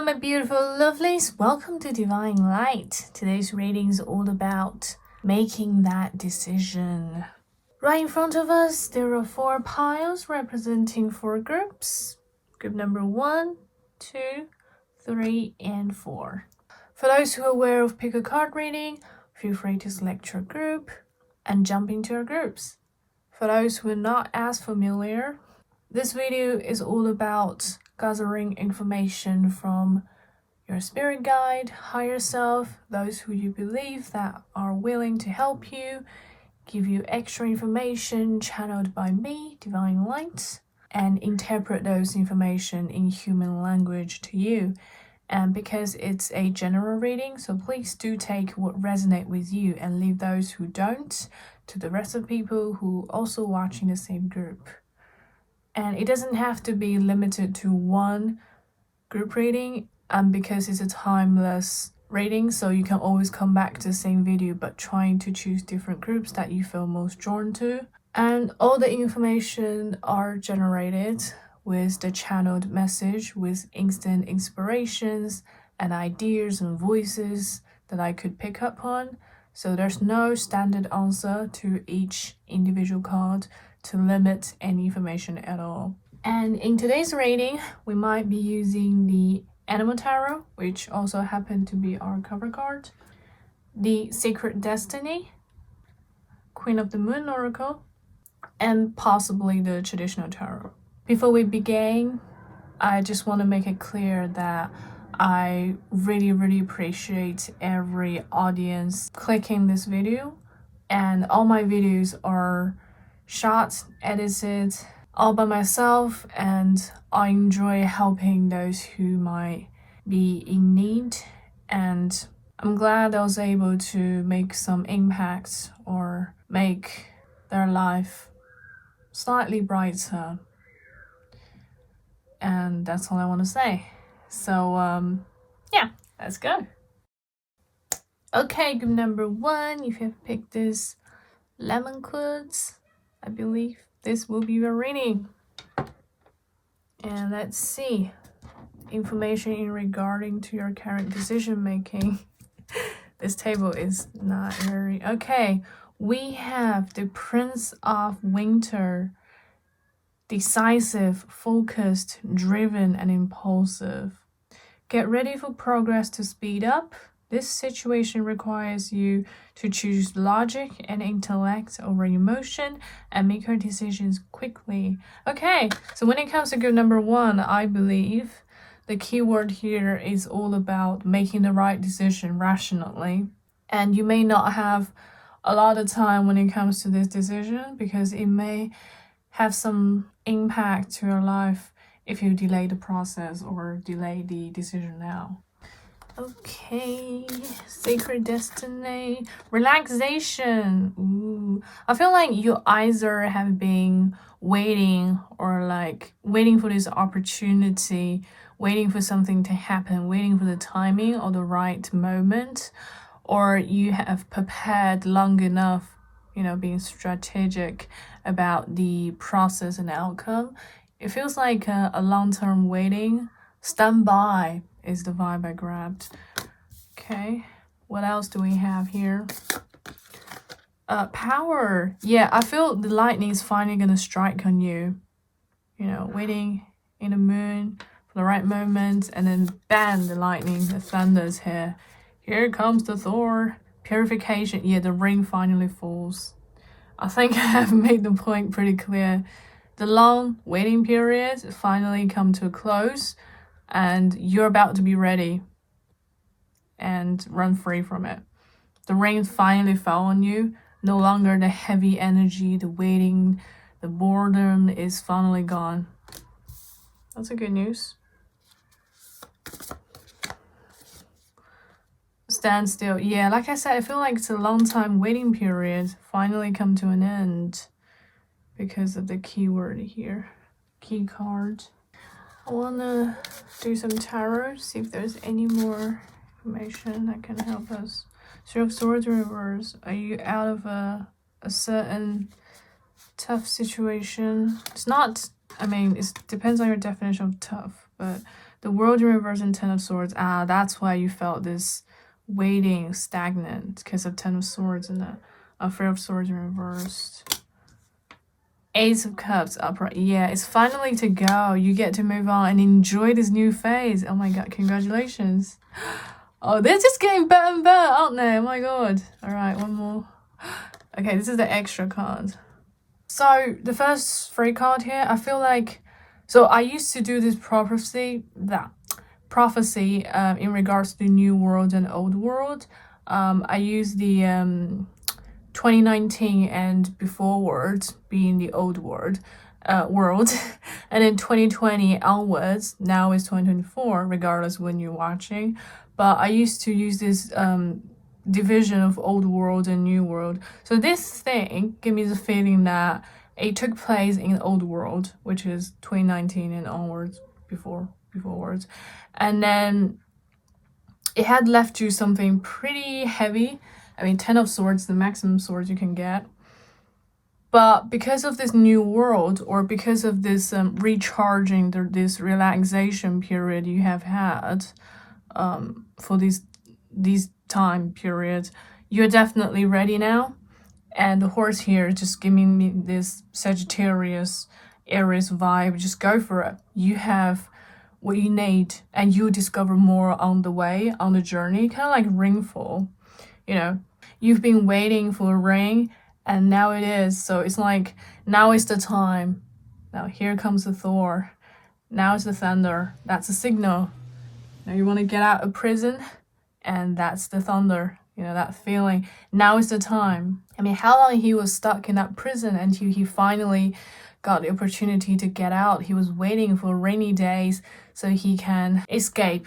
my beautiful lovelies, welcome to Divine Light. Today's reading is all about making that decision. Right in front of us, there are 4 piles representing 4 groups. Group number 1, 2, 3, and 4. For those who are aware of pick a card reading, feel free to select your group and jump into your groups. For those who are not as familiar, this video is all about gathering information from your spirit guide, higher self, those who you believe that are willing to help you, give you extra information channeled by me, Divine Light, and interpret those information in human language to you. And because it's a general reading, so please do take what resonates with you and leave those who don't to the rest of people who also watching the same group. And it doesn't have to be limited to one group reading, because it's a timeless reading, so you can always come back to the same video, but trying to choose different groups that you feel most drawn to. And all the information are generated with the channeled message, with instant inspirations and ideas and voices that I could pick up on. So there's no standard answer to each individual card to limit any information at all. And in today's reading, we might be using the Animal Tarot, which also happened to be our cover card, the Sacred Destiny, Queen of the Moon Oracle, and possibly the Traditional Tarot. Before we begin, I just want to make it clear that I really appreciate every audience clicking this video, and all my videos are shot, edited, all by myself, and I enjoy helping those who might be in need, and I'm glad I was able to make some impact or make their life slightly brighter. And that's all I want to say. So yeah, let's go. Okay, group number 1, if you have picked this Lemon Quartz, I believe this will be your reading. And let's see information in regarding to your current decision making. This table is not very okay. We have the Prince of Winter, decisive, focused, driven, and impulsive. Get ready for progress to speed up. This situation requires you to choose logic and intellect over emotion and make your decisions quickly. Okay, so when it comes to group number 1, I believe the keyword here is all about making the right decision rationally. And you may not have a lot of time when it comes to this decision, because it may have some impact to your life if you delay the process or delay the decision now. Okay, Sacred Destiny, relaxation. Ooh, I feel like you either have been waiting or like waiting for this opportunity, waiting for something to happen, waiting for the timing or the right moment, or you have prepared long enough, being strategic about the process and outcome. It feels like a long-term waiting. Stand by is the vibe I grabbed. Okay, what else do we have here? Power. Yeah, I feel the lightning is finally gonna strike on you. Waiting in the moon for the right moment, and then bam, the lightning, the thunder's here. Here comes the Thor. Purification. Yeah, the rain finally falls. I think I have made the point pretty clear. The long waiting period finally come to a close, and you're about to be ready and run free from it. The rain finally fell on you. No longer the heavy energy, the waiting, the boredom is finally gone. That's a good news. Stand still. Yeah, like I said, I feel like it's a long time waiting period finally come to an end because of the keyword here. Key card. I want to do some tarot, see if there's any more information that can help us. Three of Swords reverse. Are you out of a certain tough situation? It's not, it depends on your definition of tough, but The World in Reverse and Ten of Swords. That's why you felt this waiting, stagnant, because of Ten of Swords and the Affair of Swords reversed. Ace of Cups upright. Yeah, it's finally to go. You get to move on and enjoy this new phase. Oh my god, congratulations. Oh, they're just getting better and better, aren't they? Oh my god. Alright, one more. Okay, this is the extra card. So, the first free card here, I feel like... So, I used to do this prophecy in regards to the new world and old world. I use the 2019 and before words being the old world, and then 2020 onwards, now is 2024, regardless when you're watching. But I used to use this division of old world and new world. So this thing gave me the feeling that it took place in the old world, which is 2019 and onwards, before words. And then it had left you something pretty heavy. I mean, 10 of Swords, the maximum swords you can get. But because of this new world, or because of this recharging, this relaxation period you have had for these time periods, you're definitely ready now. And the horse here is just giving me this Sagittarius, Aries vibe. Just go for it. You have what you need, and you discover more on the way, on the journey. Kind of like rainfall. You know, you've been waiting for rain, and now it is. So it's like, now is the time. Now here comes the Thor. Now is the thunder. That's a signal. Now you want to get out of prison, and that's the thunder. You know, that feeling. Now is the time. I mean, how long he was stuck in that prison until he finally got the opportunity to get out. He was waiting for rainy days so he can escape.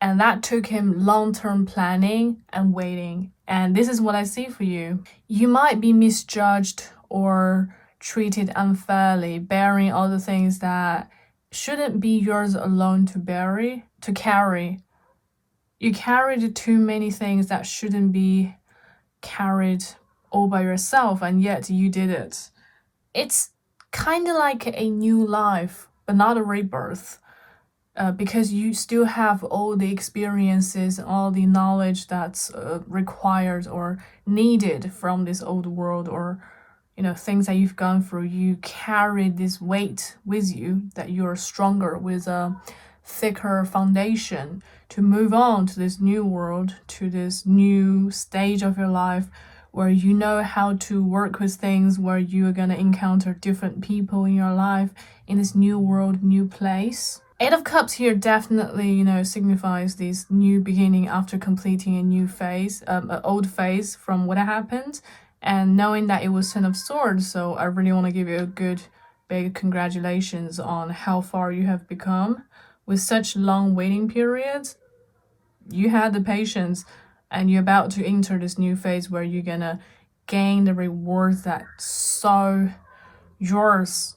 And that took him long-term planning and waiting. And this is what I see for you. You might be misjudged or treated unfairly, bearing all the things that shouldn't be yours alone to carry. You carried too many things that shouldn't be carried all by yourself, and yet you did it. It's kind of like a new life, but not a rebirth. Because you still have all the experiences, all the knowledge that's required or needed from this old world, or you know, things that you've gone through. You carry this weight with you, that you're stronger with a thicker foundation to move on to this new world, to this new stage of your life, where you know how to work with things, where you are going to encounter different people in your life in this new world, new place. Eight of Cups here definitely, you know, signifies this new beginning after completing a new phase, an old phase from what happened, and knowing that it was Ten of Swords. So I really want to give you a good, big congratulations on how far you have become. With such long waiting periods, you had the patience, and you're about to enter this new phase where you're gonna gain the rewards that's so yours.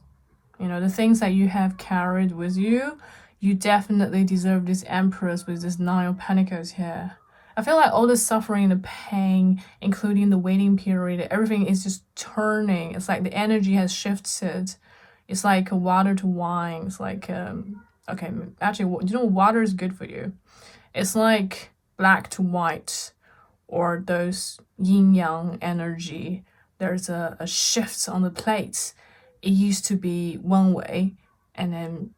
You know, the things that you have carried with you, you definitely deserve this Empress with this Nine of Pentacles here. I feel like all the suffering, the pain, including the waiting period, everything is just turning. It's like the energy has shifted. It's like a water to wine. It's like, okay, actually, you know, water is good for you. It's like black to white, or those yin-yang energy. There's a shift on the plates. It used to be one way, and then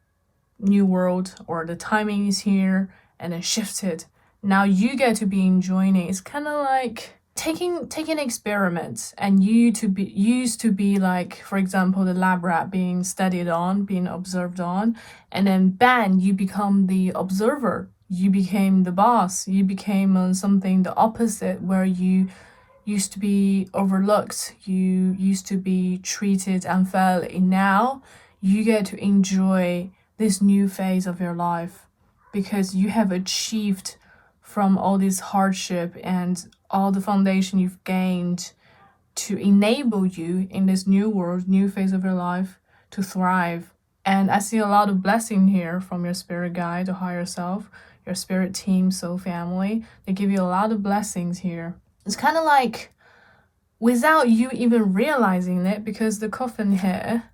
new world, or the timing is here, and then shifted. Now you get to be enjoying it. It's kind of like taking experiments, and you used to be like, for example, the lab rat being studied on, being observed on, and then bang, you become the observer. You became the boss. You became something the opposite, where you used to be overlooked. You used to be treated unfairly. Now you get to enjoy this new phase of your life, because you have achieved from all this hardship and all the foundation you've gained to enable you in this new world, new phase of your life, to thrive. And I see a lot of blessing here from your spirit guide, the higher self, your spirit team, soul family. They give you a lot of blessings here. It's kind of like without you even realizing it, because the coffin here,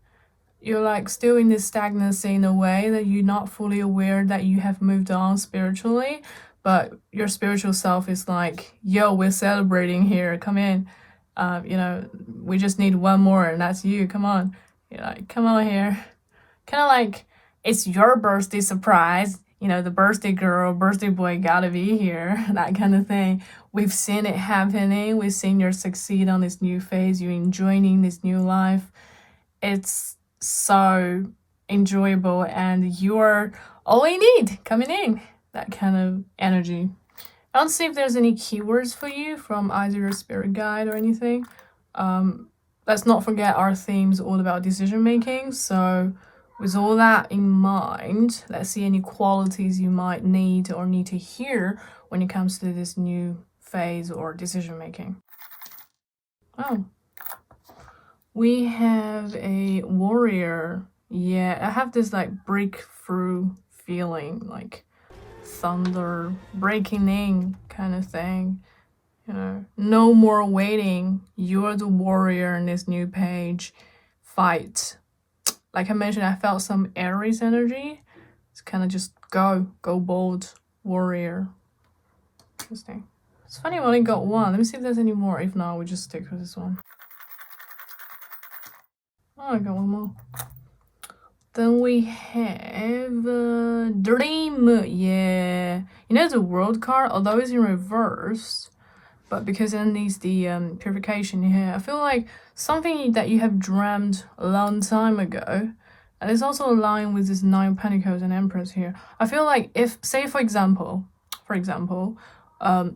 you're like still in this stagnancy in a way that you're not fully aware that you have moved on spiritually, but your spiritual self is like, yo, we're celebrating here, come in. We just need one more and that's you, come on. You're like, come on here. Kind of like it's your birthday surprise, the birthday girl, birthday boy gotta be here, that kind of thing. We've seen it happening. We've seen you succeed on this new phase. You're enjoying this new life. It's so enjoyable and you're all we need coming in. That kind of energy. I don't see if there's any keywords for you from either your spirit guide or anything. Let's not forget our theme's all about decision making. So with all that in mind, let's see any qualities you might need or need to hear when it comes to this new phase or decision making. Oh, we have a warrior. Yeah, I have this like breakthrough feeling, like thunder breaking in kind of thing. No more waiting. You're the warrior in this new page. Fight. Like I mentioned, I felt some Aries energy. It's kind of just go bold, warrior. Interesting. It's funny I only got one. Let me see if there's any more. If not, we just stick with this one. Oh, I got one more. Then we have Dream. Yeah. The World card, although it's in reverse, but because it needs the purification here, I feel like something that you have dreamt a long time ago, and it's also aligned with this Nine of Pentacles and Empress here. I feel like if, say for example,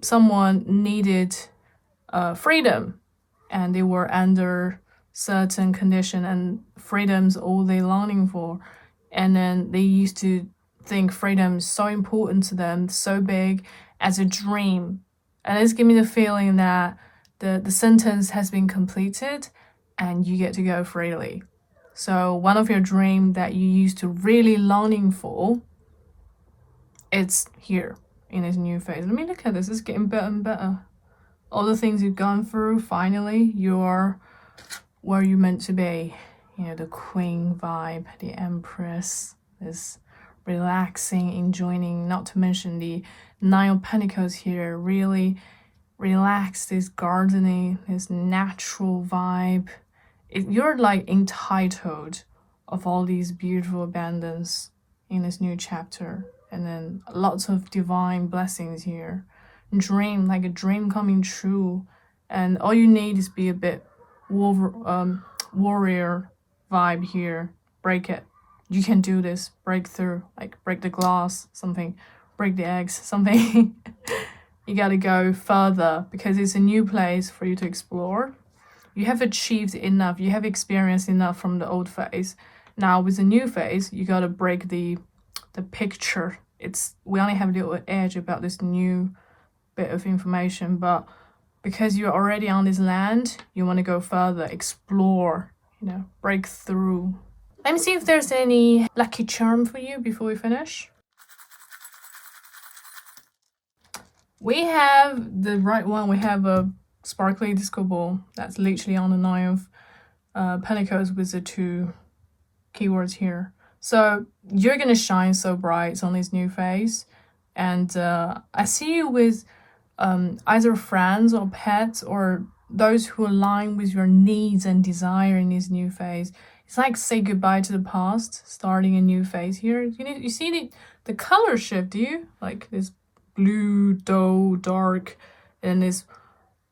someone needed freedom and they were under certain condition and freedom's all they longing for, and then they used to think freedom is so important to them, so big as a dream, and it's giving me the feeling that the sentence has been completed and you get to go freely. So one of your dreams that you used to really longing for, it's here in this new phase. Let me look at this. It's getting better and better. All the things you've gone through, finally you're where you're meant to be. The queen vibe, the empress, this relaxing, enjoying, not to mention the Nine of Pentacles here, really relax, this gardening, this natural vibe. You're like entitled of all these beautiful abundance in this new chapter, and then lots of divine blessings here. Dream, like a dream coming true, and all you need is be a bit warrior vibe here. Break it. You can do this. Break through, like break the glass, something, break the eggs, something. You gotta go further because it's a new place for you to explore. You have achieved enough. You have experienced enough from the old phase. Now with the new phase, you gotta break the picture. We only have a little edge about this new bit of information, but because you're already on this land, you want to go further, explore, break through. Let me see if there's any lucky charm for you before we finish. We have the right one. We have a sparkly disco ball that's literally on the Nine of Pentacles with the two keywords here. So you're going to shine so bright on this new phase. And I see you with either friends or pets or those who align with your needs and desire in this new phase. It's like say goodbye to the past, starting a new phase here. You see the color shift, do you? Like this blue, dull, dark, and this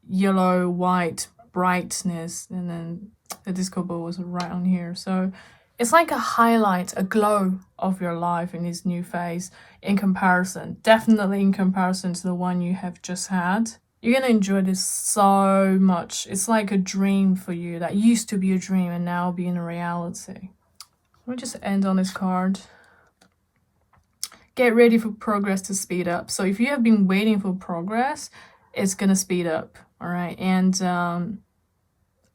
yellow, white brightness, and then the disco ball was right on here. So it's like a highlight, a glow of your life in this new phase in comparison, definitely in comparison to the one you have just had. You're going to enjoy this so much. It's like a dream for you that used to be a dream and now being a reality. We'll just end on this card. Get ready for progress to speed up. So if you have been waiting for progress, it's going to speed up. All right. And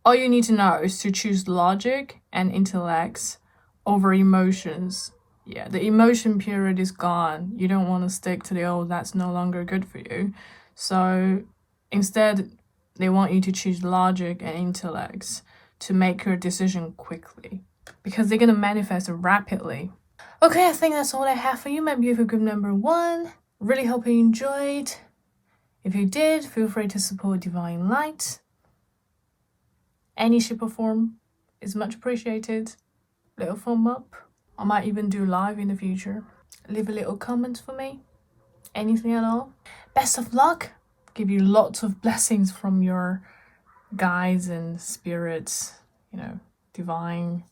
all you need to know is to choose logic and intellects over emotions. Yeah, the emotion period is gone. You don't want to stick to the old, that's no longer good for you. So instead, they want you to choose logic and intellects to make your decision quickly. because they're gonna manifest rapidly. Okay, I think that's all I have for you, my beautiful group number 1. Really hope you enjoyed. If you did, feel free to support Divine Light. Any shape or form is much appreciated. Little thumb up. I might even do live in the future. Leave a little comment for me. Anything at all. Best of luck. Give you lots of blessings from your guides and spirits. You know, divine.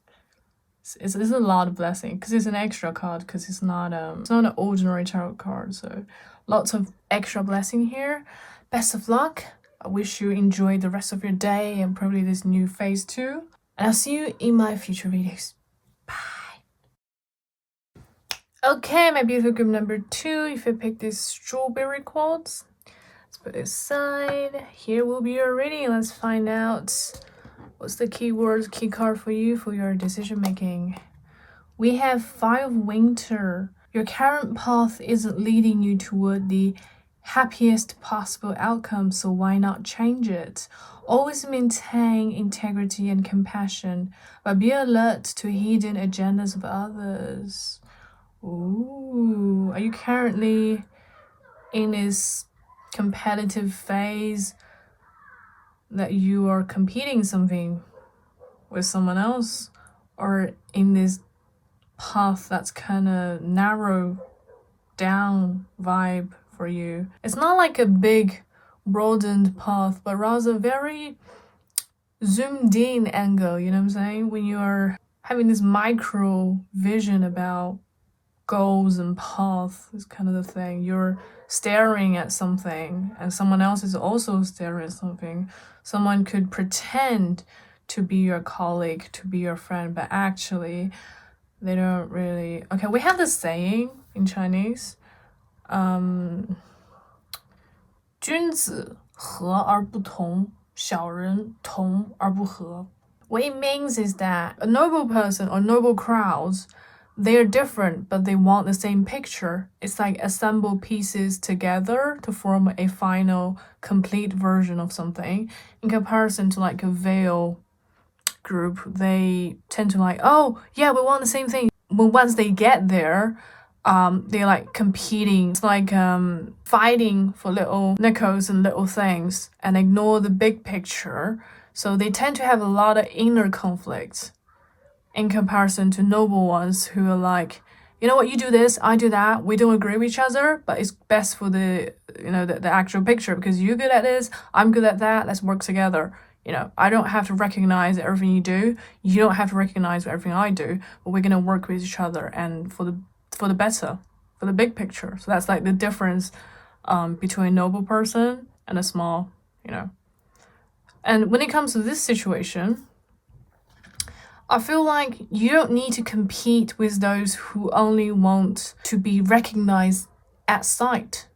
It's a lot of blessing because it's an extra card, because it's not an ordinary tarot card. So lots of extra blessing here. Best of luck. I wish you enjoy the rest of your day and probably this new phase 2. And I'll see you in my future videos. Bye. Okay, my beautiful group number 2. If you pick this strawberry quartz, let's put it aside. Here will be your reading. Let's find out what's the keywords, key card for you for your decision making. We have 5 of Winter. Your current path isn't leading you toward the happiest possible outcome, so why not change it? Always maintain integrity and compassion, but be alert to hidden agendas of others. Ooh, are you currently in this competitive phase that you are competing something with someone else, or in this path that's kind of narrow down vibe for you? It's not like a big broadened path, but rather very zoomed in angle, you know what I'm saying? When you are having this micro vision about goals and path, is kind of the thing. You're staring at something and someone else is also staring at something. Someone could pretend to be your colleague, to be your friend, but actually they don't really. Okay, we have this saying in Chinese, 君子和而不同，小人同而不和. What it means is that a noble person or noble crowds, they are different, but they want the same picture. It's like assemble pieces together to form a final, complete version of something. In comparison to like a veil group, they tend to like, oh, yeah, we want the same thing. But once they get there, they're like competing. It's like fighting for little nickels and little things and ignore the big picture. So they tend to have a lot of inner conflicts in comparison to noble ones who are like, you know what, you do this, I do that, we don't agree with each other, but it's best for the, you know, the actual picture, because you're good at this, I'm good at that, let's work together. You know, I don't have to recognize everything you do, you don't have to recognize everything I do, but we're gonna work with each other and for the better, for the big picture. So that's like the difference between a noble person and a small, you know. And when it comes to this situation, I feel like you don't need to compete with those who only want to be recognized at sight.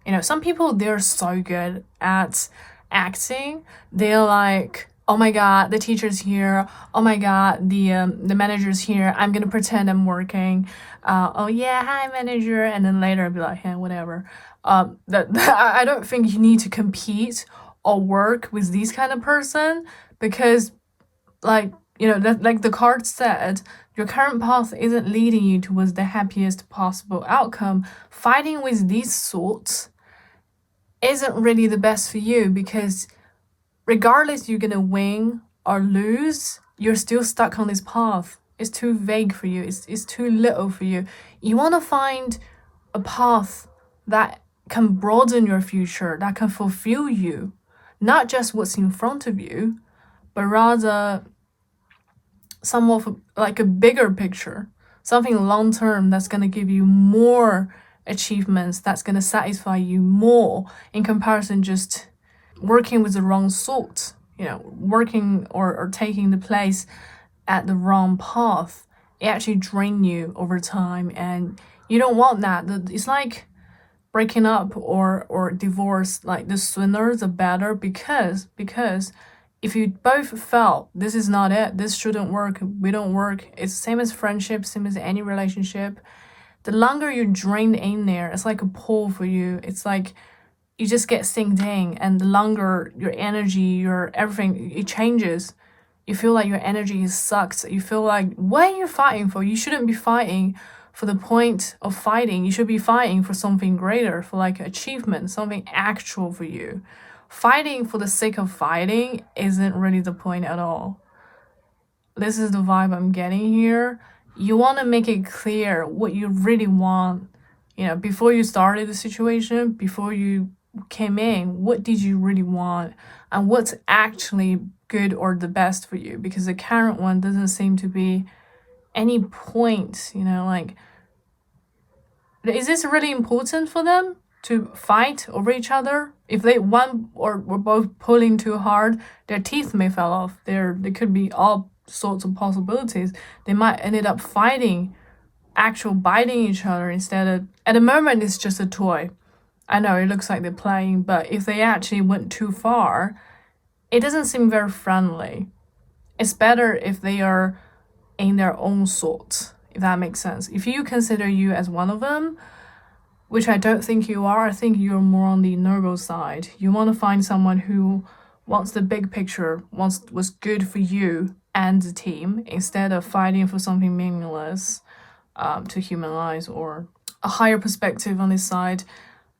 You know, some people, they're so good at acting. They're like, oh my god, the teacher's here. Oh my god, the manager's here. I'm gonna pretend I'm working. Oh yeah, hi manager. And then later I'll be like, hey, whatever. I don't think you need to compete or work with this kind of person, because like, you know, that, like the card said, your current path isn't leading you towards the happiest possible outcome. Fighting with these sorts isn't really the best for you, because regardless you're gonna win or lose, you're still stuck on this path. It's too vague for you. It's too little for you. You want to find a path that can broaden your future, that can fulfill you, not just what's in front of you, but rather somewhat like a bigger picture, something long-term that's going to give you more achievements, that's going to satisfy you more, in comparison just working with the wrong sort, you know, working or taking the place at the wrong path. It actually drains you over time, and you don't want that. It's like breaking up or divorce. Like the sooner the better, because if you both felt this is not it, this shouldn't work, we don't work, it's the same as friendship, same as any relationship. The longer you're drained in there, it's like a pull for you. It's like you just get synced in, and the longer your energy, your everything, it changes. You feel like your energy sucks. You feel like, what are you fighting for? You shouldn't be fighting for the point of fighting. You should be fighting for something greater, for like achievement, something actual for you. Fighting for the sake of fighting isn't really the point at all. This is the vibe I'm getting here. You want to make it clear what you really want. You know, before you started the situation, before you came in, what did you really want? And what's actually good or the best for you? Because the current one doesn't seem to be any point, you know, like, is this really important for them to fight over each other? If they one or were both pulling too hard, their teeth may fall off. There could be all sorts of possibilities. They might ended up fighting, actual biting each other instead of, at the moment it's just a toy. I know it looks like they're playing, but if they actually went too far, it doesn't seem very friendly. It's better if they are in their own sort, if that makes sense. If you consider you as one of them, which I don't think you are, I think you're more on the noble side. You want to find someone who wants the big picture, wants what's good for you and the team, instead of fighting for something meaningless to humanize or a higher perspective on this side.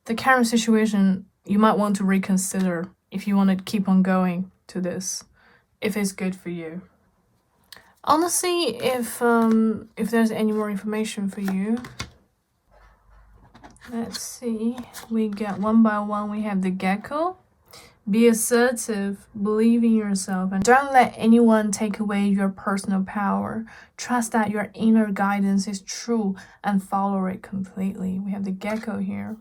The current situation, you might want to reconsider if you want to keep on going to this, if it's good for you. Honestly, if there's any more information for you, let's see. We get one by one. We have the gecko. Be assertive, believe in yourself, and don't let anyone take away your personal power. Trust that your inner guidance is true and follow it completely. We have the gecko here.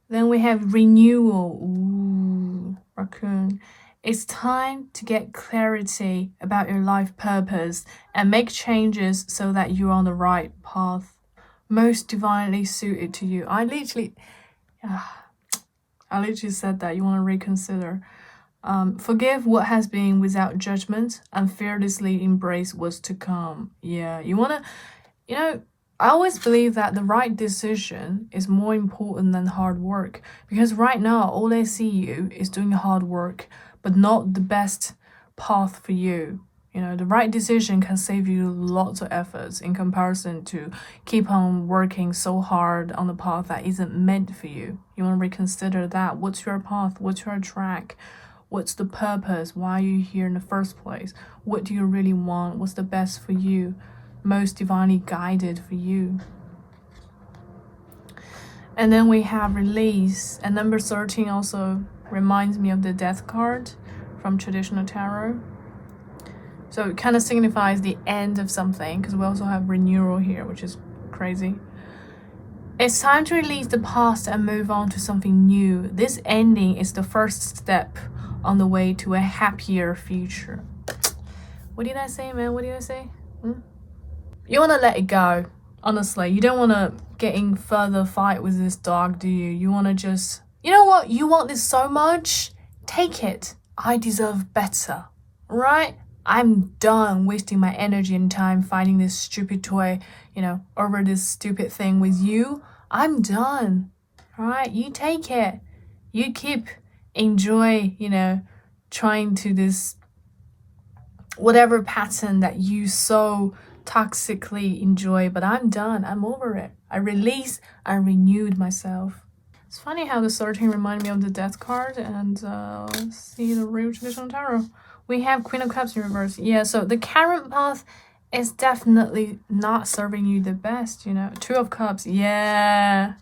Then we have renewal. Ooh, raccoon. It's time to get clarity about your life purpose and make changes so that you're on the right path, most divinely suited to you. I literally said that. You want to reconsider. Forgive what has been without judgment and fearlessly embrace what's to come. Yeah, you want to, I always believe that the right decision is more important than hard work, because right now all I see you is doing hard work, but not the best path for you. The right decision can save you lots of efforts in comparison to keep on working so hard on the path that isn't meant for you. You want to reconsider that. What's your path? What's your track? What's the purpose? Why are you here in the first place? What do you really want? What's the best for you? Most divinely guided for you. And then we have release. And number 13 also reminds me of the death card from traditional tarot. So it kind of signifies the end of something, because we also have renewal here, which is crazy. It's time to release the past and move on to something new. This ending is the first step on the way to a happier future. What did I say, man? What did I say? You want to let it go, honestly. You don't want to get in further fight with this dog, do you? You want to just, you know what? You want this so much. Take it. I deserve better, right? I'm done wasting my energy and time fighting this stupid toy, over this stupid thing with you. I'm done, all right? You take it. You enjoy, trying to this whatever pattern that you so toxically enjoy, but I'm done. I'm over it. I released, I renewed myself. It's funny how the 13 reminded me of the death card, and let's see the real traditional tarot. We have Queen of Cups in reverse. Yeah, so the current path is definitely not serving you the best, Two of Cups. Yeah,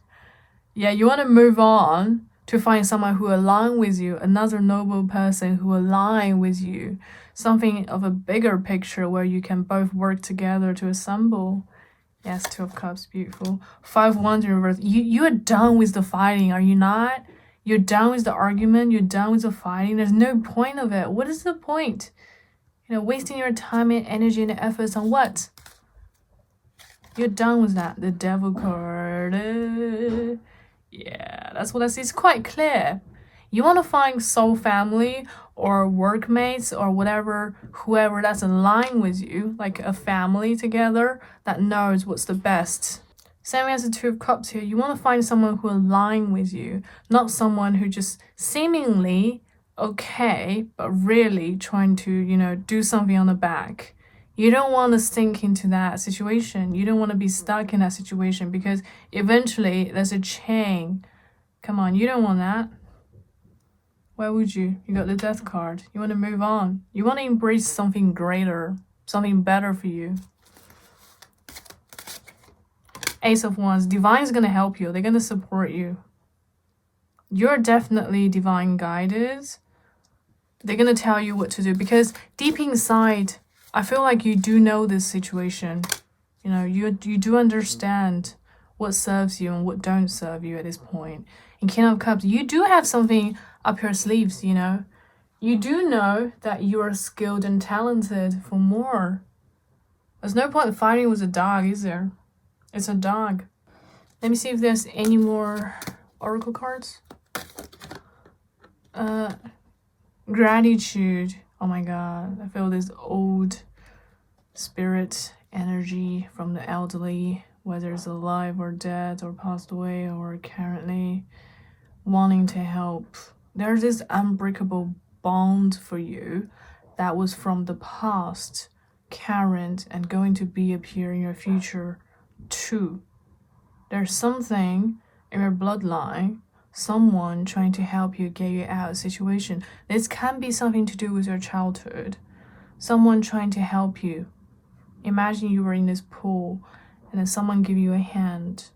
you want to move on to find someone who aligns with you, another noble person who aligns with you, something of a bigger picture where you can both work together to assemble. Yes, Two of Cups, beautiful. 5 Wands in reverse. You are done with the fighting, are you not? You're done with the argument. You're done with the fighting. There's no point of it. What is the point? Wasting your time and energy and efforts on what? You're done with that. The Devil card. Yeah, that's what I see. It's quite clear. You want to find soul family or workmates or whoever that's aligned with you, like a family together that knows what's the best. Same as the Two of Cups here. You want to find someone who aligns with you, not someone who just seemingly okay, but really trying to, do something on the back. You don't want to sink into that situation. You don't want to be stuck in that situation because eventually there's a chain. Come on, you don't want that. Why would you? You got the Death card. You want to move on. You want to embrace something greater, something better for you. Ace of Wands. Divine is going to help you. They're going to support you. You're definitely divine guided. They're going to tell you what to do because deep inside, I feel like you do know this situation. You do understand what serves you and what don't serve you at this point. In King of Cups, you do have something up your sleeves, You do know that you are skilled and talented for more. There's no point in fighting with a dog, is there? It's a dog. Let me see if there's any more oracle cards. Gratitude. Oh my god, I feel this old spirit energy from the elderly, whether it's alive or dead or passed away or currently wanting to help. There's this unbreakable bond for you that was from the past, current, and going to be appear in your future too. There's something in your bloodline, someone trying to help you get you out of a situation. This can be something to do with your childhood. Someone trying to help you. Imagine you were in this pool and then someone give you a hand.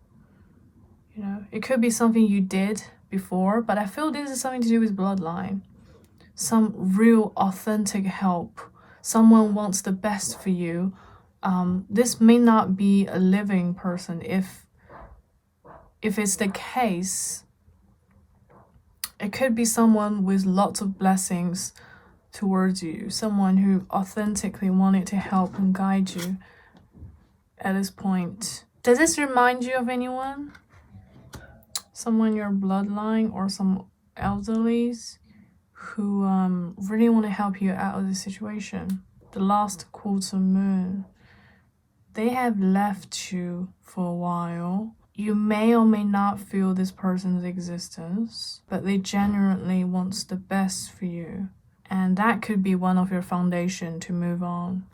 It could be something you did before, but I feel this is something to do with bloodline. Some real authentic help. Someone wants the best for you. This may not be a living person. If it's the case, it could be someone with lots of blessings towards you. Someone who authentically wanted to help and guide you at this point. Does this remind you of anyone? Someone in your bloodline or some elderlies who really want to help you out of the situation. The last quarter moon. They have left you for a while. You may or may not feel this person's existence, but they genuinely want the best for you. And that could be one of your foundation to move on.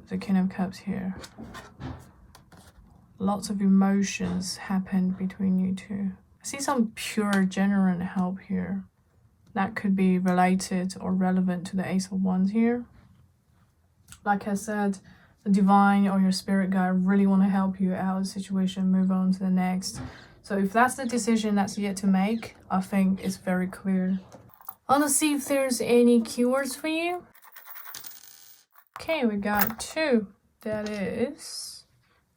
The King of Cups here. Lots of emotions happened between you two. I see some pure, genuine help here. That could be related or relevant to the Ace of Wands here. Like I said, the divine or your spirit guide really want to help you out of the situation, move on to the next. So if that's the decision that's yet to make, I think it's very clear. I want to see if there's any keywords for you. Okay, we got 2. That is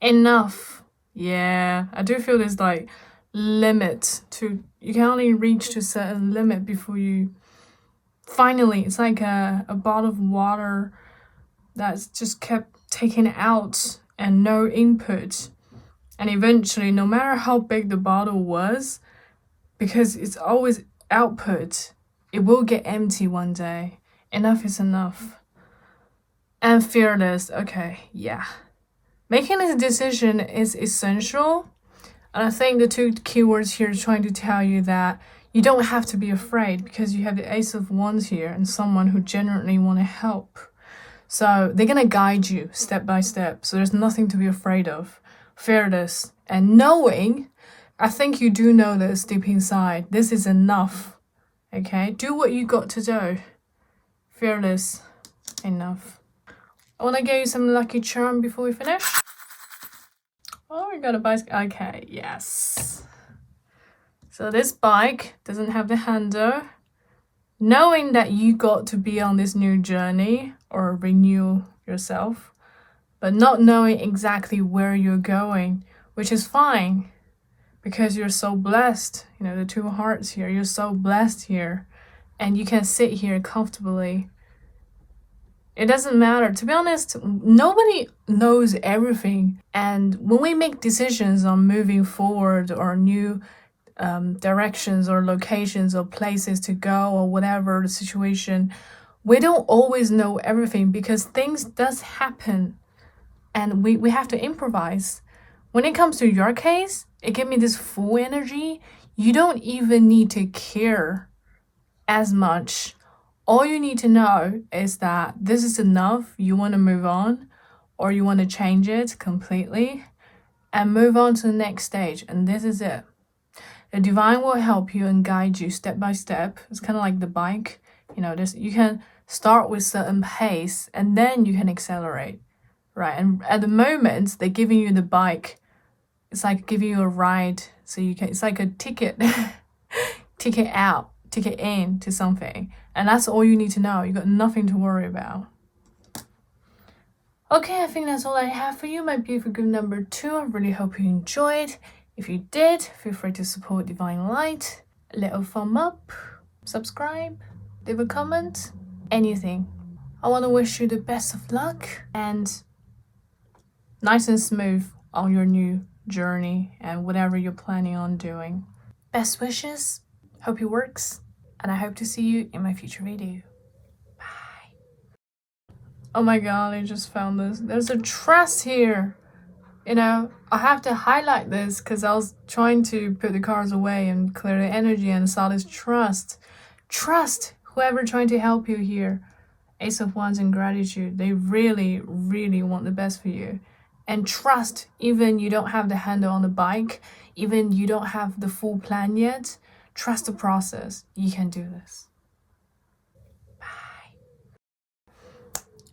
enough. Yeah, I do feel there's like limit to, you can only reach to a certain limit before you finally, it's like a bottle of water that's just kept taken out and no input, and eventually, no matter how big the bottle was, because it's always output, it will get empty one day. Enough is enough. And fearless. Okay, yeah, making this decision is essential. And I think the 2 keywords here are trying to tell you that you don't have to be afraid because you have the Ace of Wands here and someone who genuinely want to help. So they're going to guide you step by step. So there's nothing to be afraid of. Fearless. And knowing, I think you do know this deep inside. This is enough. Okay? Do what you got to do. Fearless. Enough. I want to give you some lucky charm before we finish. Oh, we got a bicycle. Okay, yes. So this bike doesn't have the handle. Knowing that you got to be on this new journey or renew yourself, but not knowing exactly where you're going, which is fine because you're so blessed. The 2 hearts here, you're so blessed here, and you can sit here comfortably. It doesn't matter. To be honest, nobody knows everything. And when we make decisions on moving forward or new directions or locations or places to go or whatever the situation, we don't always know everything because things does happen and we have to improvise. When it comes to your case, it gave me this full energy. You don't even need to care as much All you need to know is that this is enough. You want to move on, or you want to change it completely and move on to the next stage. And this is it. The divine will help you and guide you step by step. It's kind of like the bike. You know, you can start with certain pace and then you can accelerate, right? And at the moment, they're giving you the bike. It's like giving you a ride. So you can, it's like a ticket, ticket out, ticket in to something. And that's all you need to know. You got nothing to worry about. Okay, I think that's all I have for you, my beautiful group number 2. I really hope you enjoyed. If you did, feel free to support Divine Light. A little thumb up, subscribe, leave a comment, anything. I want to wish you the best of luck and nice and smooth on your new journey and whatever you're planning on doing. Best wishes, hope it works, and I hope to see you in my future video. Bye. Oh my god, I just found this. There's a trust here. You know, I have to highlight this because I was trying to put the cards away and clear the energy and saw this trust. Trust whoever trying to help you here. Ace of Wands and gratitude. They really, really want the best for you. And trust, even you don't have the handle on the bike, even you don't have the full plan yet, trust the process. You can do this.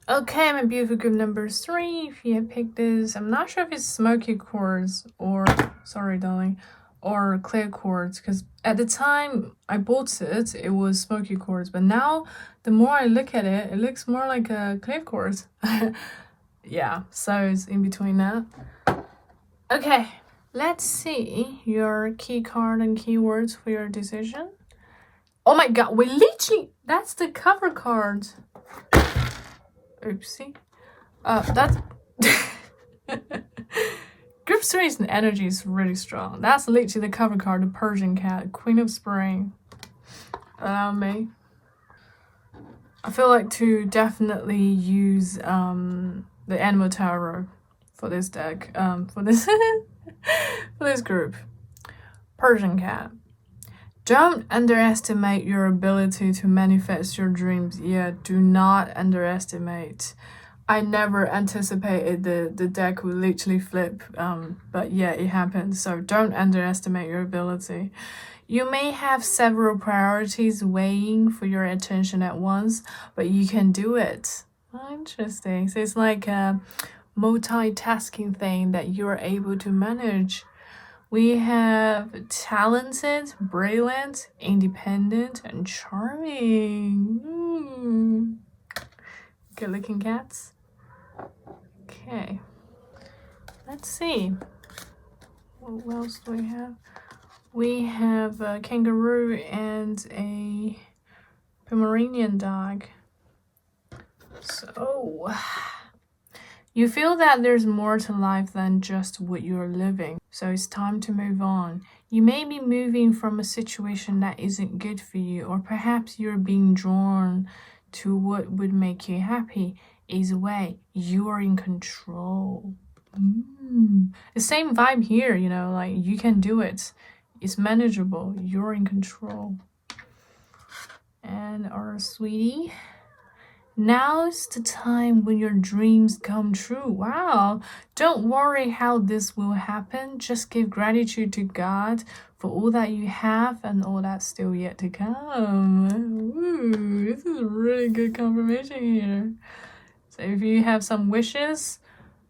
Okay, my beautiful group number 3, if you have picked this, I'm not sure if it's smoky quartz or, sorry darling, or clear quartz, because at the time I bought it, it was smoky quartz, but now the more I look at it, it looks more like a clear quartz. Yeah, so it's in between that. Okay, let's see your key card and keywords for your decision. Oh my god, we literally, that's the cover card. Oopsie. That's group 3's energy is really strong. That's literally the cover card, the Persian cat, Queen of Spring. Allow me. I feel like to definitely use the Animal Tarot for this deck, for this for this group. Persian cat. Don't underestimate your ability to manifest your dreams. Yeah, do not underestimate. I never anticipated the deck would literally flip, but yeah, it happened. So don't underestimate your ability. You may have several priorities weighing for your attention at once, but you can do it. Oh, interesting. So it's like a multitasking thing that you're able to manage. We have talented, brilliant, independent, and charming. Good looking cats. Okay. Let's see. What else do we have? We have a kangaroo and a Pomeranian dog. So, you feel that there's more to life than just what you're living. So it's time to move on. You may be moving from a situation that isn't good for you, or perhaps you're being drawn to what would make you happy. Either way, you are in control. The same vibe here, you know, like you can do it. It's manageable. You're in control. And our sweetie. Now's the time when your dreams come true. Wow. Don't worry how this will happen. Just give gratitude to God for all that you have and all that's still yet to come. Ooh, this is a really good confirmation here. So if you have some wishes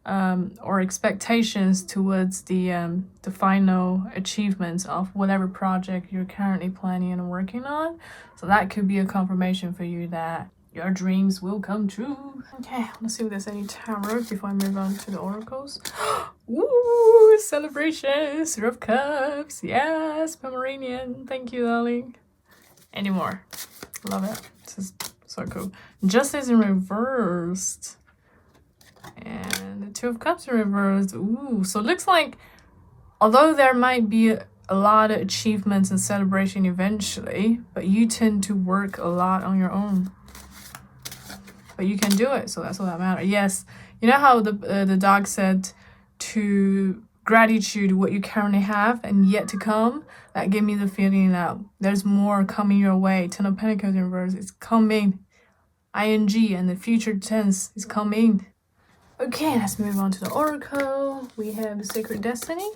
or expectations towards the final achievements of whatever project you're currently planning and working on, so that could be a confirmation for you that your dreams will come true. Okay, let's see if there's any tarot before I move on to the oracles. Ooh, celebration, Sir of Cups. Yes, Pomeranian. Thank you, darling. Any more? Love it. This is so cool. Justice in reversed. And the Two of Cups in reversed. Ooh, so it looks like, although there might be a lot of achievements and celebration eventually, but you tend to work a lot on your own. But you can do it, so that's all that matters. Yes, you know how the dog said to gratitude what you currently have and yet to come, that give me the feeling that there's more coming your way. Ten of Pentacles in reverse is coming. ING and the future tense is coming. Okay, let's move on to the oracle. We have Sacred Destiny.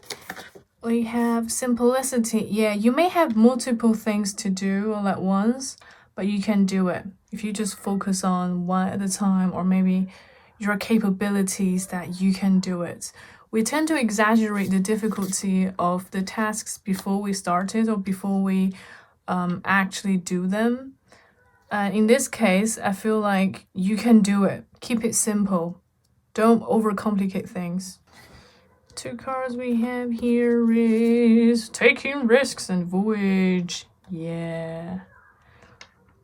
We have Simplicity. Yeah, you may have multiple things to do all at once, but you can do it. If you just focus on one at a time, or maybe your capabilities, that you can do it. We tend to exaggerate the difficulty of the tasks before we start it or before we actually do them. In this case, I feel like you can do it. Keep it simple. Don't overcomplicate things. Two cards we have here is Taking Risks and Voyage. Yeah.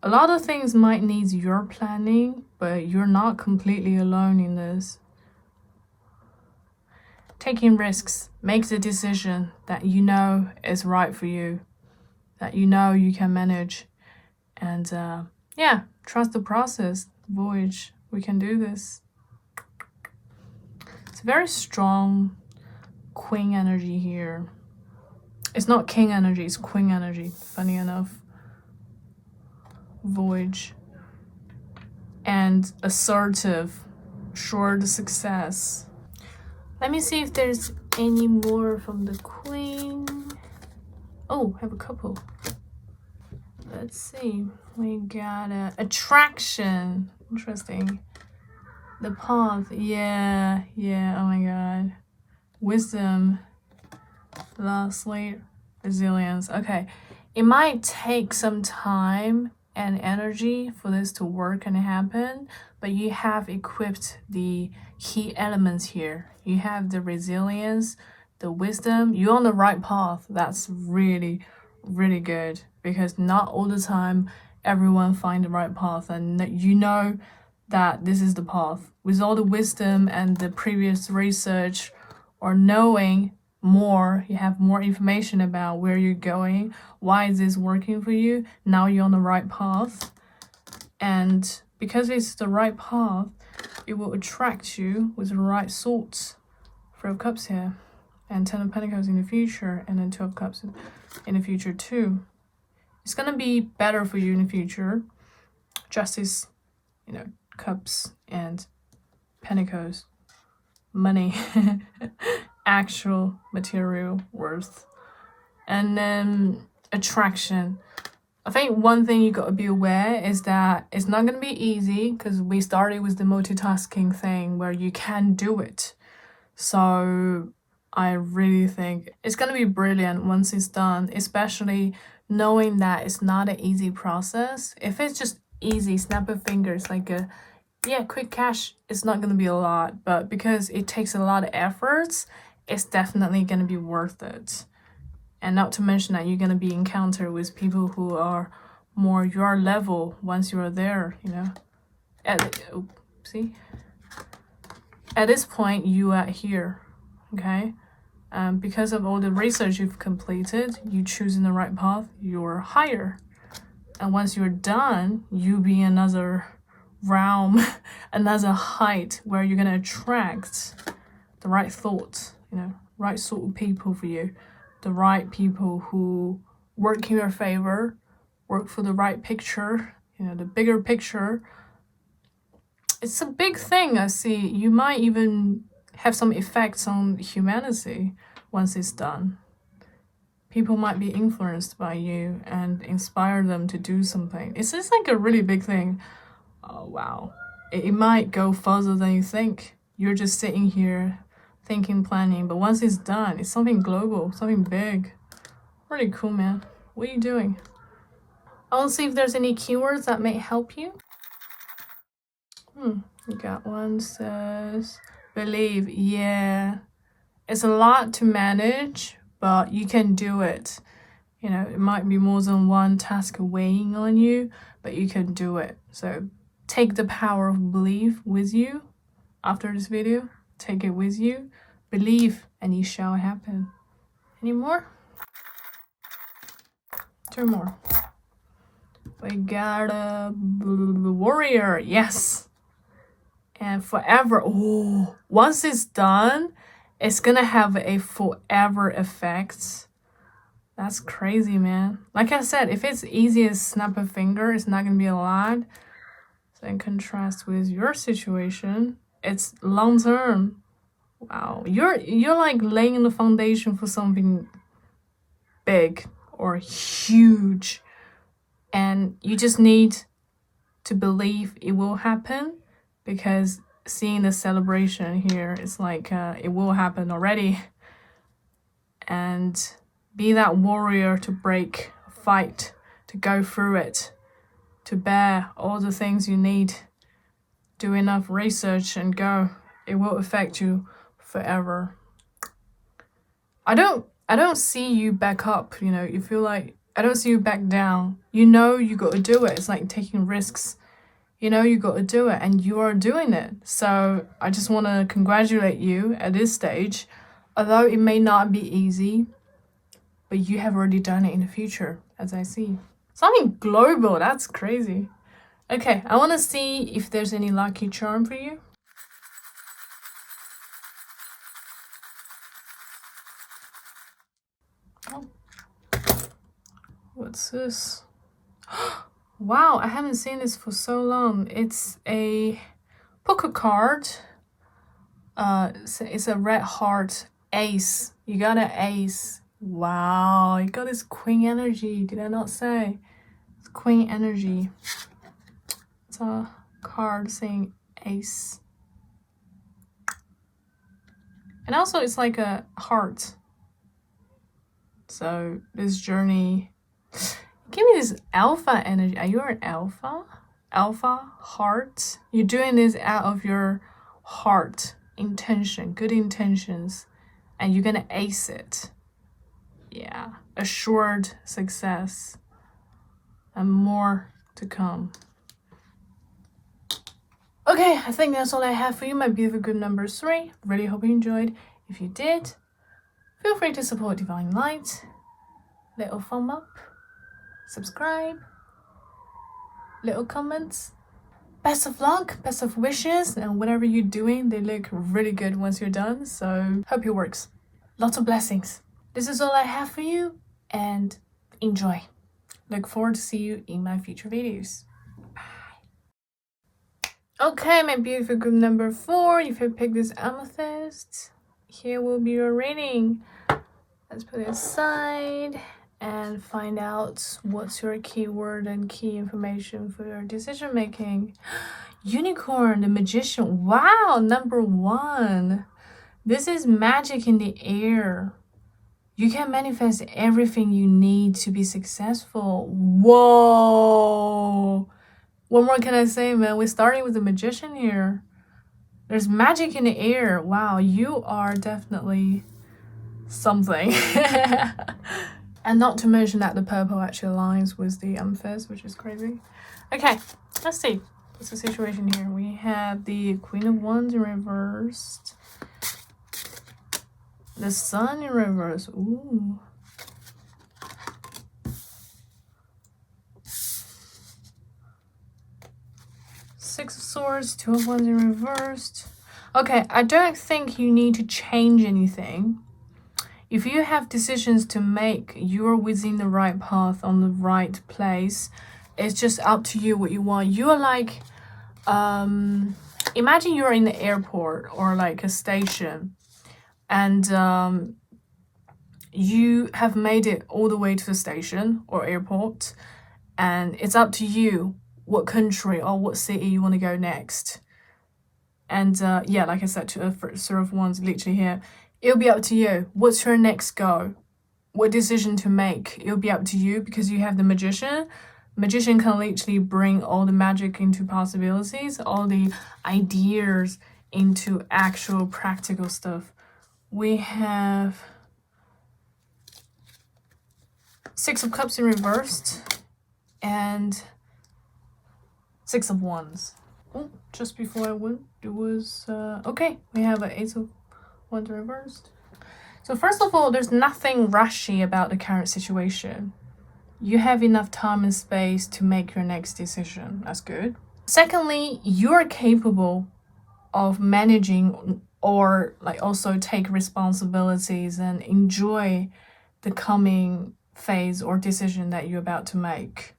A lot of things might need your planning, but you're not completely alone in this. Taking risks. Make the decision that you know is right for you, that you know you can manage. And yeah, trust the process. Voyage. We can do this. It's very strong Queen energy here. It's not King energy, it's Queen energy, funny enough. Voyage. And assertive, sure to success. Let me see if there's any more from the Queen. Oh, I have a couple. Let's see. We got attraction. Interesting. The path. Yeah. Oh my god. Wisdom. Lastly, resilience. Okay. It might take some time and energy for this to work and happen, but you have equipped the key elements here. You have the resilience, the wisdom. You're on the right path. That's really, really good, because not all the time everyone find the right path, and you know that this is the path. With all the wisdom and the previous research or knowing more, you have more information about where you're going, why is this working for you. Now you're on the right path, and because it's the right path, it will attract you with the right sorts. Three of Cups here, and Ten of Pentacles in the future, and then Two of Cups in the future too. It's gonna be better for you in the future. Justice, you know, Cups and Pentacles, money, actual material worth. And then attraction. I think one thing you gotta be aware is that it's not gonna be easy, because we started with the multitasking thing where you can do it. So I really think it's gonna be brilliant once it's done, especially knowing that it's not an easy process. If it's just easy, snap of fingers, like quick cash, it's not gonna be a lot, but because it takes a lot of efforts, it's definitely gonna be worth it. And not to mention that you're gonna be encountered with people who are more your level once you are there, you know. At this point, you are here, okay? Because of all the research you've completed, you choosing the right path, you're higher. And once you're done, you be another realm, another height where you're gonna attract the right thoughts, you know, right sort of people for you, the right people who work in your favor, work for the right picture, you know, the bigger picture. It's a big thing, I see. You might even have some effects on humanity once it's done. People might be influenced by you and inspire them to do something. It's just like a really big thing. Oh, wow. It might go further than you think. You're just sitting here thinking, planning, but once it's done, it's something global, something big. Really cool, man. What are you doing? I'll see if there's any keywords that may help you. We got one says believe. Yeah, it's a lot to manage, but you can do it. You know, it might be more than one task weighing on you, but you can do it. So take the power of belief with you. After this video, take it with you. Believe and it shall happen. Any more? Two more. We got a warrior. Yes. And forever. Oh, once it's done, it's gonna have a forever effect. That's crazy, man. Like I said, if it's easy as snap a finger, it's not gonna be a lot. So in contrast with your situation, it's long term. Wow, you're like laying the foundation for something big or huge, and you just need to believe it will happen, because seeing the celebration here, it's like it will happen already. And be that warrior to break, fight, to go through it, to bear all the things you need. Do enough research and go. It will affect you forever. I don't see you back up, you know. You feel like I don't see you back down. You know you got to do it. It's like taking risks. You know you got to do it, and you are doing it. So I just want to congratulate you at this stage. Although it may not be easy, but you have already done it in the future, as I see. Something global, that's crazy. Okay, I want to see if there's any lucky charm for you. Oh. What's this? Wow, I haven't seen this for so long. It's a poker card. It's a red heart ace. You got an ace. Wow, you got this queen energy. Did I not say? It's queen energy. It's a card saying ace. And also it's like a heart. So this journey, give me this alpha energy. Are you an alpha? Alpha heart? You're doing this out of your heart intention, good intentions, and you're gonna ace it. Yeah, assured success and more to come. Okay, I think that's all I have for you, my beautiful group number 3. Really hope you enjoyed. If you did, feel free to support Divine Light. Little thumb up, subscribe, little comments. Best of luck, best of wishes, and whatever you're doing, they look really good once you're done. So hope it works. Lots of blessings. This is all I have for you, and enjoy. Look forward to see you in my future videos. Okay, my beautiful group number 4, if you pick this amethyst, here will be your reading. Let's put it aside and find out what's your keyword and key information for your decision making. Unicorn, the magician. Wow, number 1. This is magic in the air. You can manifest everything you need to be successful. Whoa. What more can I say, man? We're starting with the magician here. There's magic in the air. Wow, you are definitely something. And not to mention that the purple actually aligns with the amethyst, which is crazy. Okay, let's see. What's the situation here? We have the Queen of Wands in reversed. The Sun in reverse. Ooh. Six of Swords, Two of Wands in reversed. Okay, I don't think you need to change anything. If you have decisions to make, you're within the right path, on the right place. It's just up to you what you want. You are like, imagine you're in the airport or like a station, and you have made it all the way to the station or airport, and it's up to you what country or what city you want to go next. And yeah, like I said, to Swords of Wands literally here, it'll be up to you. What's your next go? What decision to make? It'll be up to you, because you have the magician. Magician can literally bring all the magic into possibilities, all the ideas into actual practical stuff. We have Six of Cups in reversed and Six of Wands. Oh, just before I went, it was okay. We have an Ace of Wands reversed. So first of all, there's nothing rushy about the current situation. You have enough time and space to make your next decision. That's good. Secondly, you're capable of managing or like also take responsibilities and enjoy the coming phase or decision that you're about to make.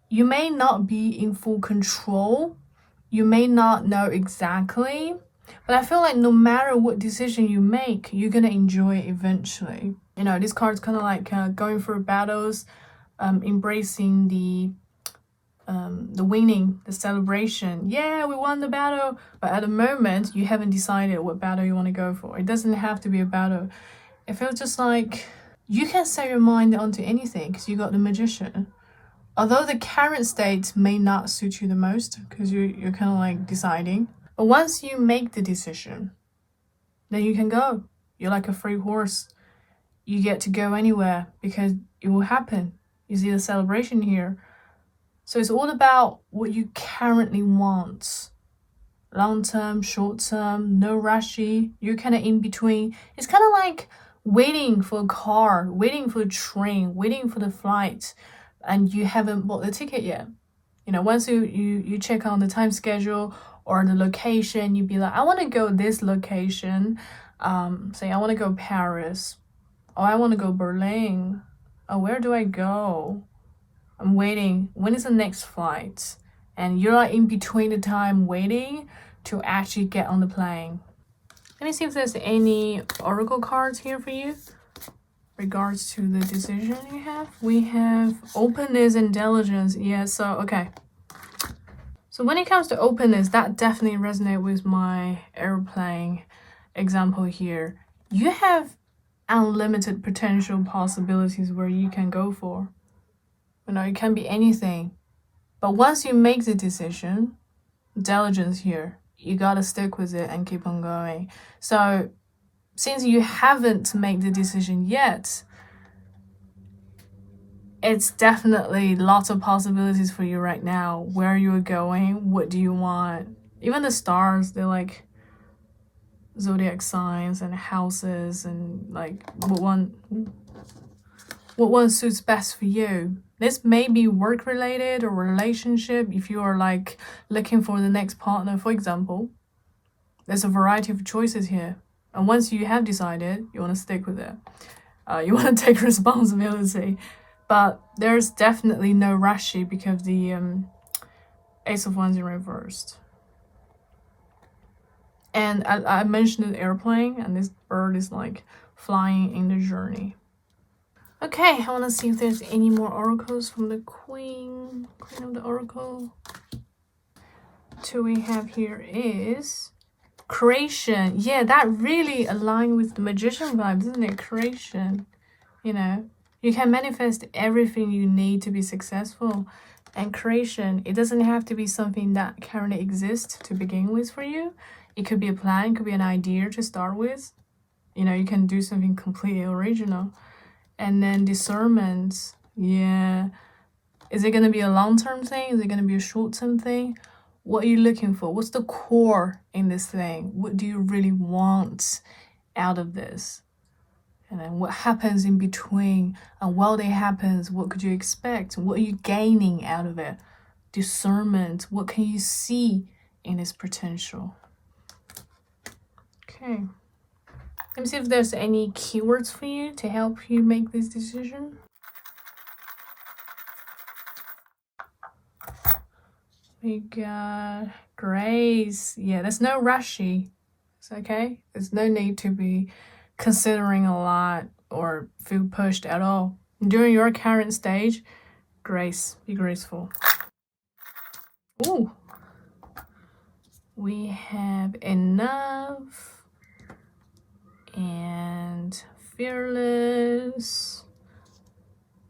You may not be in full control, you may not know exactly, but I feel like no matter what decision you make, you're gonna enjoy it eventually. You know, this card's kind of like going through battles, embracing the winning, the celebration. Yeah, we won the battle, but at the moment you haven't decided what battle you want to go for. It doesn't have to be a battle. It feels just like you can set your mind onto anything because you got the Magician. Although the current state may not suit you the most because you're kind of like deciding, but once you make the decision, then you can go. You're like a free horse. You get to go anywhere because it will happen. You see the celebration here. So it's all about what you currently want. Long term, short term, no rushy. You're kind of in between. It's kind of like waiting for a car, waiting for a train, waiting for the flight, and you haven't bought the ticket yet. You know, once you check on the time schedule or the location, you'd be like, I want to go this location. Say I want to go Paris. Oh, I want to go Berlin. Oh, where do I go? I'm waiting. When is the next flight? And you're like in between the time waiting to actually get on the plane. Let me see if there's any oracle cards here for you regards to the decision you have. We have openness and diligence. Yeah, so okay. So when it comes to openness, that definitely resonates with my airplane example here. You have unlimited potential possibilities where you can go for. You know, it can be anything. But once you make the decision, diligence here, you gotta stick with it and keep on going. So since you haven't made the decision yet, it's definitely lots of possibilities for you right now. Where you're going, what do you want? Even the stars, they're like zodiac signs and houses and like what one suits best for you. This may be work related or relationship. If you are like looking for the next partner, for example, there's a variety of choices here. And once you have decided, you want to stick with it. You want to take responsibility. But there's definitely no rushy because the Ace of Wands in reversed. And I mentioned an airplane, and this bird is like flying in the journey. Okay, I want to see if there's any more oracles from the Queen of the Oracle. Two we have here is creation. Yeah, that really aligned with the Magician vibe, doesn't it? Creation. You know, you can manifest everything you need to be successful. And creation, it doesn't have to be something that currently exists to begin with for you. It could be a plan, it could be an idea to start with. You know, you can do something completely original. And then discernment, yeah. Is it going to be a long-term thing? Is it going to be a short-term thing? What are you looking for? What's the core in this thing? What do you really want out of this? And then what happens in between? And while it happens, what could you expect? What are you gaining out of it? Discernment, what can you see in its potential? Okay. Let me see if there's any keywords for you to help you make this decision. We got grace. Yeah, there's no rushy. It's okay. There's no need to be considering a lot or feel pushed at all. During your current stage, grace. Be graceful. Ooh. We have enough. And fearless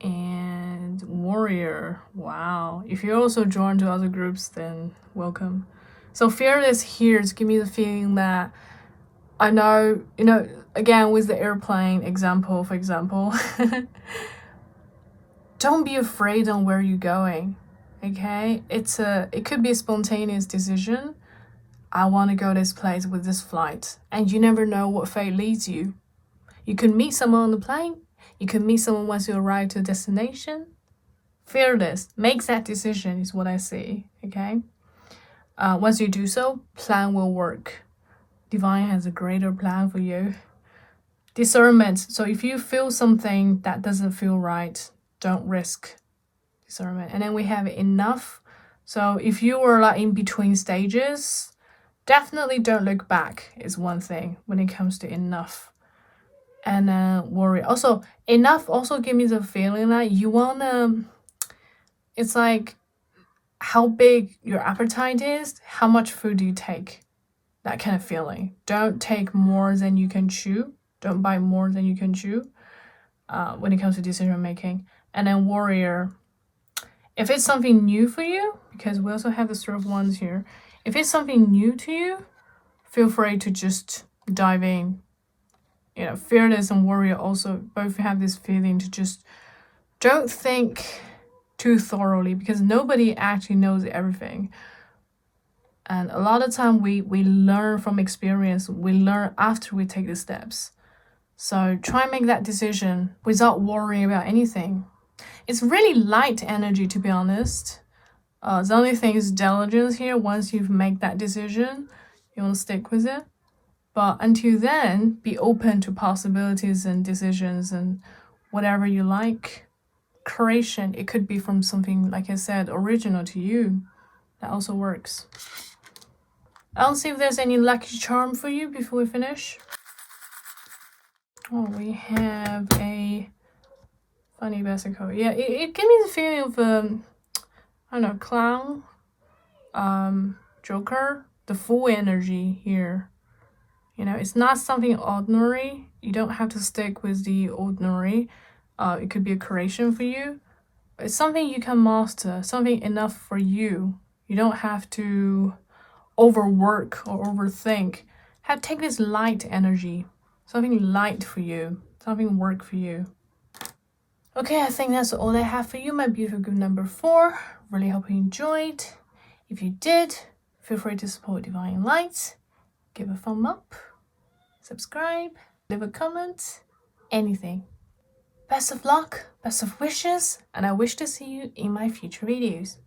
and warrior. Wow. If you're also drawn to other groups, then welcome. So fearless here is giving me the feeling that I know, you know, again with the airplane example, for example, don't be afraid on where you're going. Okay? It could be a spontaneous decision. I want to go this place with this flight. And you never know what fate leads you. You could meet someone on the plane. You could meet someone once you arrive to a destination. Fearless. Make that decision is what I see. Okay? Once you do so, plan will work. Divine has a greater plan for you. Discernment. So if you feel something that doesn't feel right, don't risk discernment. And then we have enough. So if you were like in between stages, definitely don't look back is one thing when it comes to enough. And worry. Also, enough also give me the feeling that you wanna, it's like how big your appetite is, how much food do you take? That kind of feeling. Don't take more than you can chew. Don't buy more than you can chew when it comes to decision making. And then warrior, if it's something new for you, because we also have the Three of Wands here, if it's something new to you, feel free to just dive in. You know, fearless and warrior also both have this feeling to just don't think too thoroughly, because nobody actually knows everything. And a lot of time we learn from experience. We learn after we take the steps. So try and make that decision without worrying about anything. It's really light energy, to be honest. The only thing is diligence here. Once you've made that decision, you want to stick with it. But until then, be open to possibilities and decisions and whatever you like. Creation, it could be from something, like I said, original to you. That also works. I'll see if there's any lucky charm for you before we finish. Oh, we have a funny bicycle. Yeah, it gives me the feeling of I don't know, clown, Joker, the full energy here. You know, it's not something ordinary. You don't have to stick with the ordinary. It could be a creation for you. It's something you can master, something enough for you. You don't have to overwork or overthink. Take this light energy, something light for you, something work for you. Okay, I think that's all I have for you, my beautiful group number 4. Really hope you enjoyed. If you did, feel free to support Divine Light. Give a thumb up, subscribe, leave a comment, anything. Best of luck, best of wishes, and I wish to see you in my future videos.